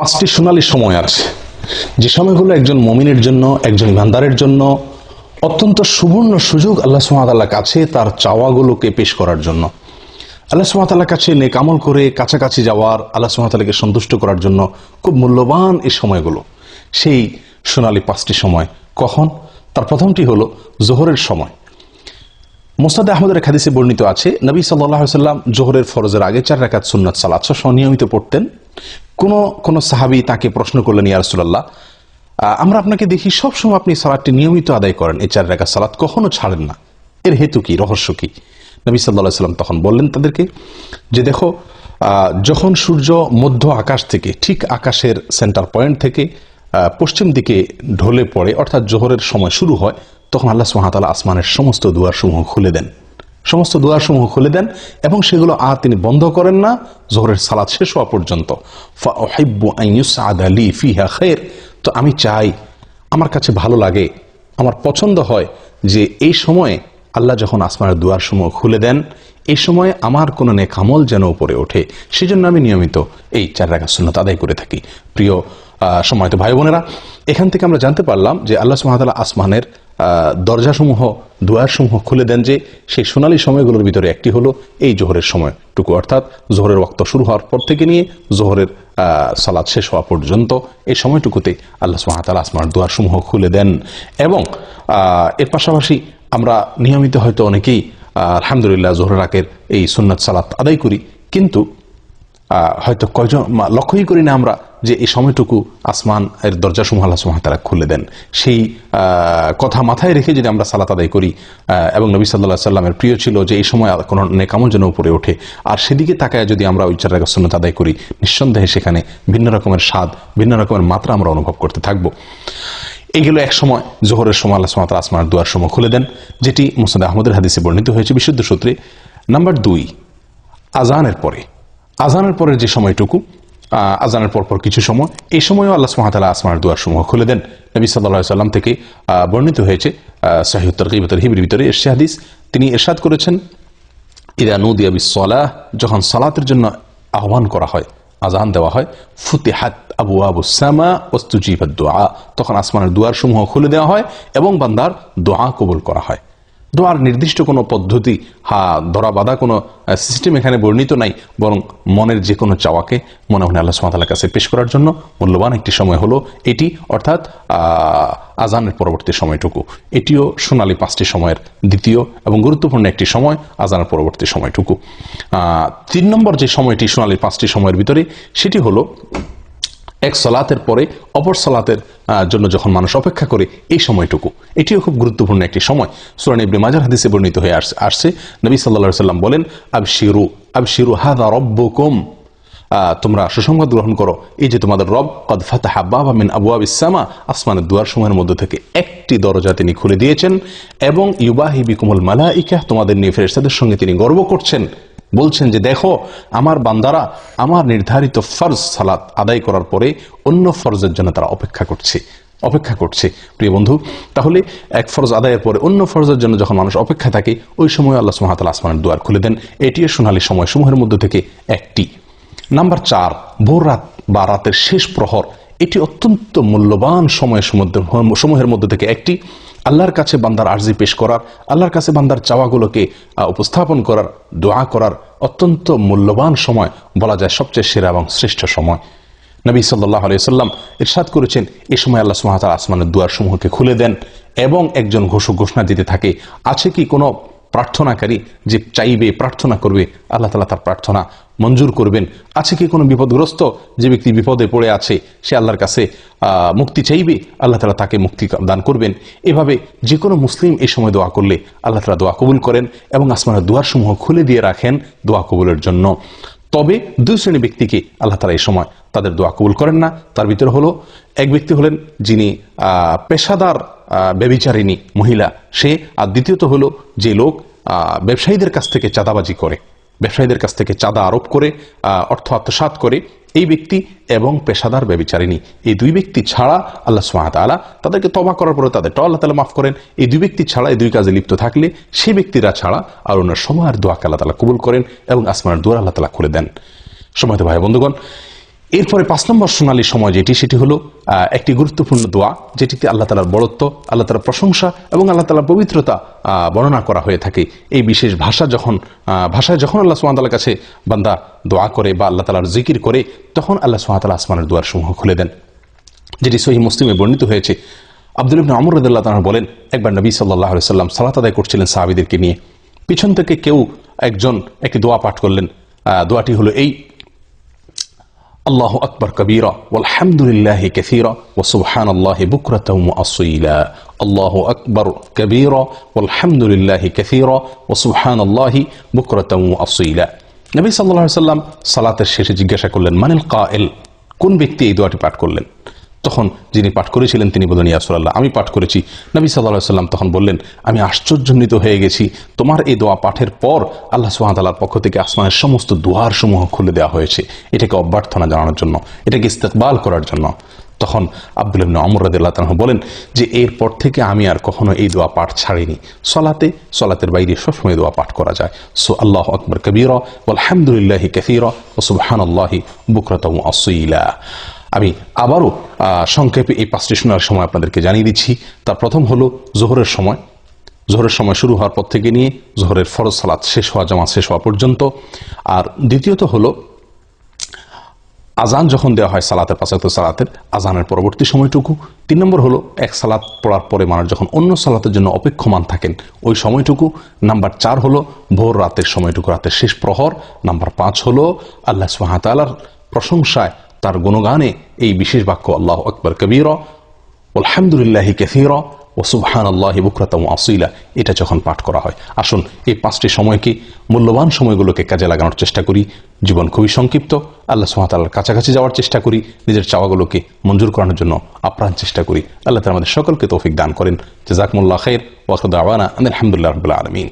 পাঁচটি সোনালী সময় আছে, যে সময়গুলো একজন মুমিনের জন্য, একজন ইমানদারের জন্য অত্যন্ত সুবর্ণ সুযোগ আল্লাহ সুবহানাহু ওয়া তাআলার কাছে তার চাওয়াগুলোকে পেশ করার জন্য, আল্লাহ সুবহানাহু ওয়া তাআলার কাছে নেক আমল করে কাছাকাছি যাওয়ার, আল্লাহ সুবহানাহু ওয়া তাআলাকে সন্তুষ্ট করার জন্য খুব মূল্যবান এই সময়গুলো। সেই সোনালী পাঁচটি সময় কখন? তার প্রথমটি হলো জোহরের সময়। মুসনাদে আহমদের এক হাদিসে বর্ণিত আছে, নবী সাল্লাল্লাহু আলাইহি ওয়াসাল্লাম জোহরের ফরজের আগে 4 রাকাত সুন্নাত সালাত নিয়মিত পড়তেন। কোন সাহাবী তাকে প্রশ্ন করলেন, ইয়া রাসূলুল্লাহ, আমরা আপনাকে দেখি সবসময় আপনি সালাতটি নিয়মিত আদায় করেন, এই 4 রাকাত সালাত কখনো ছাড়েন না, এর হেতু কি, রহস্য কি? নবী সাল্লাল্লাহু আলাইহি ওয়াসাল্লাম তখন বললেন তাদেরকে যে, দেখো, যখন সূর্য মধ্য আকাশ থেকে, ঠিক আকাশের সেন্টার পয়েন্ট থেকে পশ্চিম দিকে ঢলে পড়ে, অর্থাৎ জোহরের সময় শুরু হয়, তখন আল্লাহ সুবহানাহু ওয়া তাআলা আসমানের সমস্ত দুয়ারসমূহ খুলে দেন, সমস্ত দুয়ারসমূহ খুলে দেন এবং সেগুলো আর তিনি বন্ধ করেন না জোহরের সালাত শেষ হওয়া পর্যন্ত। ফাউহিব্বু আন ইউসআদা লি ফিহা খায়র, তো আমি চাই, আমার কাছে ভালো লাগে, আমার পছন্দ হয় যে এই সময়ে আল্লাহ যখন আসমানের দুয়ারসমূহ খুলে দেন, এই সময়ে আমার কোনো নেক আমল যেন উপরে ওঠে, সেজন্য আমি নিয়মিত এই 4 রাকাত সুন্নাত আদায় করে থাকি। প্রিয় সম্মানিত ভাই বোনেরা, এখান থেকে আমরা জানতে পারলাম যে আল্লাহ সুবহানাহু ওয়া তাআলা আসমানের দরজাসমূহ, দুয়ারসমূহ খুলে দেন, যে সেই সোনালী সময়গুলোর ভিতরে একটি হলো এই জোহরের সময়টুকু, অর্থাৎ জোহরের ওয়াক্ত শুরু হওয়ার পর থেকে নিয়ে জোহরের সালাত শেষ হওয়া পর্যন্ত এই সময়টুকুতে আল্লাহ সুবহানাহু ওয়া তাআলা আসমানের দুয়ারসমূহ খুলে দেন। এবং এর পাশাপাশি আমরা নিয়মিত হয়তো অনেকেই আলহামদুলিল্লাহ জোহরের রাতের এই সুন্নাত সালাত আদায় করি, কিন্তু হয়তো কয়জন লক্ষ্যই করি না আমরা যে এই সময়টুকু আসমান এর দরজাসমূহ আল্লাহ সুবহানাহু ওয়া তাআলা খুলে দেন। সেই কথা মাথায় রেখে যদি আমরা সালাত আদায় করি, এবং নবী সাল্লাল্লাহু আলাইহি সাল্লামের প্রিয় ছিল যে এই সময় কোনো নেক আমল যেন উপরে ওঠে, আর সেদিকে তাকায় যদি আমরা ওই 4 রাকাত সুন্নাত আদায় করি, নিঃসন্দেহে সেখানে ভিন্ন রকমের স্বাদ, ভিন্ন রকমের মাত্রা আমরা অনুভব করতে থাকবো। এইগুলো এক সময় জোহরের সময় আল্লাহ সুবহানাহু ওয়া তাআলা আসমানের দুয়ারসমূহ খুলে দেন, যেটি মুসনাদে আহমদের হাদিসে বর্ণিত হয়েছে বিশুদ্ধ সূত্রে। নাম্বার 2, আজানের পরের যে সময়টুকু, আজানের পরপর কিছু সময়, এই সময়ও আল্লাহ সুবহানাহু ওয়া তাআলা আসমানের দুয়ারসমূহ খুলে দেন। নবী সাল্লাল্লাহু আলাইহি সাল্লাম থেকে বর্ণিত হয়েছে সহিহ তারগীব ওয়া তারহিবের ভিতরে এর হাদিস, তিনি ইরশাদ করেছেন, ইযা নুদিয়া বিস-সালাহ, যখন সালাতের জন্য আহ্বান করা হয়, আজান দেওয়া হয়, ফুতিহাত আবওয়াবুস সামা ওয়াস্তুজিবাদ দুআ, তখন আসমানের দুয়ারসমূহ খুলে দেওয়া হয় এবং বান্দার দোয়া কবুল করা হয়। দোয়ার নির্দিষ্ট কোনো পদ্ধতি, ধরা বাঁধা কোনো সিস্টেম এখানে বর্ণিত নাই, বরং মনের যে কোনো চাওয়াকে মনে মনে আল্লাহ সুবহানাহু ওয়া তাআলার কাছে পেশ করার জন্য মূল্যবান একটি সময় হলো এটি, অর্থাৎ আজানের পরবর্তী সময়টুকু। এটিও সোনালী 5টি সময়ের দ্বিতীয় এবং গুরুত্বপূর্ণ একটি সময়, আজানের পরবর্তী সময়টুকু। 3 নম্বর যে সময়টি সোনালী 5টি সময়ের ভিতরে, সেটি হলো এক সালাতের পরে অপর সালাতের জন্য যখন মানুষ অপেক্ষা করে, এই সময়টুকু, এটিও খুব গুরুত্বপূর্ণ একটি সময়। সূরা ইবনে মাজার হাদিসে বর্ণিত হয়ে আসছে, নবী সাল্লাল্লাহু আলাইহি সাল্লাম বলেন, আবশিরু হাযা রাব্বুকুম, তোমরা সুসংবাদ গ্রহণ করো, এই যে তোমাদের রব কদ ফাতাহা বাবা মিন আবওয়াবিস সামা, আসমানের দুয়ারসমূহের মধ্যে থেকে একটি দরজা তিনি খুলে দিয়েছেন, এবং ইউবাহি বিকুমুল মালাইকা, তোমাদের নিয়ে ফেরেশতাদের সঙ্গে তিনি গর্ব করছেন, বলছেন যে দেখো, আমার বান্দারা আমার নির্ধারিত ফরজ সালাত আদায় করার পরে অন্য ফরজের জন্য তারা অপেক্ষা করছে। প্রিয় বন্ধু, তাহলে এক ফরজ আদায়ের পরে অন্য ফরজের জন্য যখন মানুষ অপেক্ষা থাকে, ওই সময় আল্লাহ সুবহানাহু ওয়া তাআলা আসমানের দুয়ার খুলে দেন। এটিও সোনালী সময়সমূহের মধ্যে থেকে একটি। নাম্বার 4, ভোর রাত বা রাতের শেষ প্রহর, এটি অত্যন্ত মূল্যবান সময়ের মধ্যে থেকে একটি। আল্লাহর কাছে বান্দার আরজি পেশ করার, আল্লাহর কাছে বান্দার চাওয়াগুলোকে উপস্থাপন করার, দোয়া করার অত্যন্ত মূল্যবান সময়, বলা যায় সবচেয়ে সেরা এবং শ্রেষ্ঠ সময়। নবী সাল্লাল্লাহু আলাইহি সাল্লাম ইরশাদ করেছেন, এই সময় আল্লাহ সুবহানাহু ওয়া তাআলা আসমানের দুয়ারসমূহকে খুলে দেন এবং একজন ঘোষণা দিতে থাকে, আছে কি কোনো প্রার্থনাকারী যে চাইবে, প্রার্থনা করবে, আল্লাহ তাআলা তার প্রার্থনা মঞ্জুর করবেন? আছে কি কোনো বিপদগ্রস্ত যে ব্যক্তি বিপদে পড়ে আছে, সে আল্লাহর কাছে মুক্তি চাইবে, আল্লাহ তাআলা তাকে মুক্তি দান করবেন? এভাবে যে কোনো মুসলিম এই সময় দোয়া করলে আল্লাহ তাআলা দোয়া কবুল করেন এবং আসমানের দুয়ারসমূহ খুলে দিয়ে রাখেন দোয়া কবুলের জন্য। তবে 2 শ্রেণীর ব্যক্তিকে আল্লাহ তাআলা এই সময় তাদের দোয়া কবুল করেন না। তার ভিতরে হলো, এক ব্যক্তি হলেন যিনি পেশাদার ব্যভিচারিণী মহিলা, সে, আর দ্বিতীয়ত হলো যে লোক ব্যবসায়ীদের কাছ থেকে চাঁদাবাজি করে, ব্যবসায়ীদের কাছ থেকে চাঁদা আরোপ করে অর্থ আত্মসাৎ করে, এই ব্যক্তি এবং পেশাদার ব্যভিচারিণী, এই 2 ব্যক্তি ছাড়া আল্লাহ সুবহানাহু ওয়া তাআলা তাদেরকে তওবা করার পরে তাদেরটাও আল্লাহ তাআলা মাফ করেন। এই 2 ব্যক্তি ছাড়া, এই 2 কাজে লিপ্ত থাকলে, সেই ব্যক্তিরা ছাড়া আর অন্য সময়ের দোয়াকে আল্লাহ তাআলা কবুল করেন এবং আসমানের দুয়ার আল্লাহ তাআলা খুলে দেন। সম্মানিত ভাই বন্ধুগণ, এরপরে 5 নম্বর সোনালী সময় সেটি হলো একটি গুরুত্বপূর্ণ দোয়া, যেটিতে আল্লাহ তাআলার বড়ত্ব, আল্লাহ তাআলার প্রশংসা এবং আল্লাহ তাআলার পবিত্রতা বর্ণনা করা হয়ে থাকে। এই বিশেষ ভাষায় যখন আল্লাহ সুবহানাহু ওয়া তাআলার কাছে বান্দা দোয়া করে বা আল্লাহ তাআলার জিকির করে, তখন আল্লাহ সুবহানাহু ওয়া তাআলা আসমানের দুয়ার সমূহ খুলে দেন, যেটি সহিহ মুসলিমে বর্ণিত হয়েছে। আব্দুল্লাহ ইবনে আমর রাদিয়াল্লাহু তাআলা বলেন, একবার নবী সাল্লাল্লাহু আলাইহি ওয়াসাল্লাম সালাত আদায় করছিলেন সাহাবীদেরকে নিয়ে। পিছন থেকে কেউ একজন একটি দোয়া পাঠ করলেন। দোয়াটি হলো এই: আল্লাহু আকবার কবীরা ওয়ালহামদুলিল্লাহি কাসীরা ওয়া সুবহানাল্লাহি বুকরাতাও ওয়া আসীলা। আল্লাহু আকবার কবীরা ওয়ালহামদুলিল্লাহি কাসীরা ওয়া সুবহানাল্লাহি বুকরাতাও ওয়া আসীলা। নবী সাল্লাল্লাহু আলাইহি ওয়াসাল্লাম সালাতের শেষে জিজ্ঞাসা করলেন, মানিল কায়েল, কোন ব্যক্তি এই দোয়াটি পাঠ করলেন? তখন যিনি পাঠ করেছিলেন তিনি বললেন, ইয়া রাসূলুল্লাহ, আমি পাঠ করেছি। নবী সাল্লাল্লাহু আলাইহি ওয়াসাল্লাম তখন বললেন, আমি আশ্চর্যান্বিত হয়ে গেছি, তোমার এই দোয়া পাঠের পর আল্লাহ সুবহানাহু ওয়া তাআলার পক্ষ থেকে আসমানের সমস্ত দুয়ার সমূহ খুলে দেওয়া হয়েছে, এটাকে অভ্যর্থনা জানানোর জন্য, এটাকে ইস্তেকবাল করার জন্য। তখন আব্দুল্লাহ ইবনে আমর রাদিয়াল্লাহু তাআলা বলেন যে এরপর থেকে আমি আর কখনো এই দোয়া পাঠ ছাড়িনি। সলাতের বাইরে সবসময় দোয়া পাঠ করা যায়। আল্লাহু আকবার কবীরা ওয়ালহামদুলিল্লাহি কাসীরা ওয়া সুবহানাল্লাহি বুকরাতাও ওয়া আসীলা। আমি আবারও সংক্ষেপে এই 5টি শোনার সময় আপনাদেরকে জানিয়ে দিচ্ছি। তার প্রথম হলো জোহরের সময়। জোহরের সময় শুরু হওয়ার পর থেকে নিয়ে জোহরের ফরজ সালাত শেষ হওয়া, জামাত শেষ হওয়া পর্যন্ত। আর দ্বিতীয়ত হলো আজান যখন দেওয়া হয় সালাতের, 5 ওয়াক্ত সালাতের আজানের পরবর্তী সময়টুকু। 3 নম্বর হলো এক সালাত পড়ার পরে মানুষ যখন অন্য সালাতের জন্য অপেক্ষমান থাকেন ওই সময়টুকু। নাম্বার 4 হলো ভোর রাতের সময়টুকু, রাতের শেষ প্রহর। নাম্বার 5 হলো আল্লাহ সুবহানাহু ওয়া তাআলার প্রশংসায়, তার গুণগানে এই বিশেষ বাক্য আল্লাহু আকবার কবীরা ওয়ালহামদুলিল্লাহি কাসীরা ওয়া সুবহানাল্লাহি বুকরাতাও ওয়া আসীলা, এটা যখন পাঠ করা হয়। আসুন এই 5টি সময়কে, মূল্যবান সময়গুলোকে কাজে লাগানোর চেষ্টা করি। জীবন খুবই সংক্ষিপ্ত, আল্লাহ সুবহানাহু ওয়া তাআলার কাছাকাছি যাওয়ার চেষ্টা করি, নিজের চাওয়াগুলোকে মঞ্জুর করানোর জন্য আপ্রাণ চেষ্টা করি। আল্লাহ তাআলা আমাদের সকলকে তৌফিক দান করেন। জাযাকুমুল্লাহু খাইর ওয়া আখিরু দাওয়ানা আলহামদুলিল্লাহি রাব্বিল আলামিন।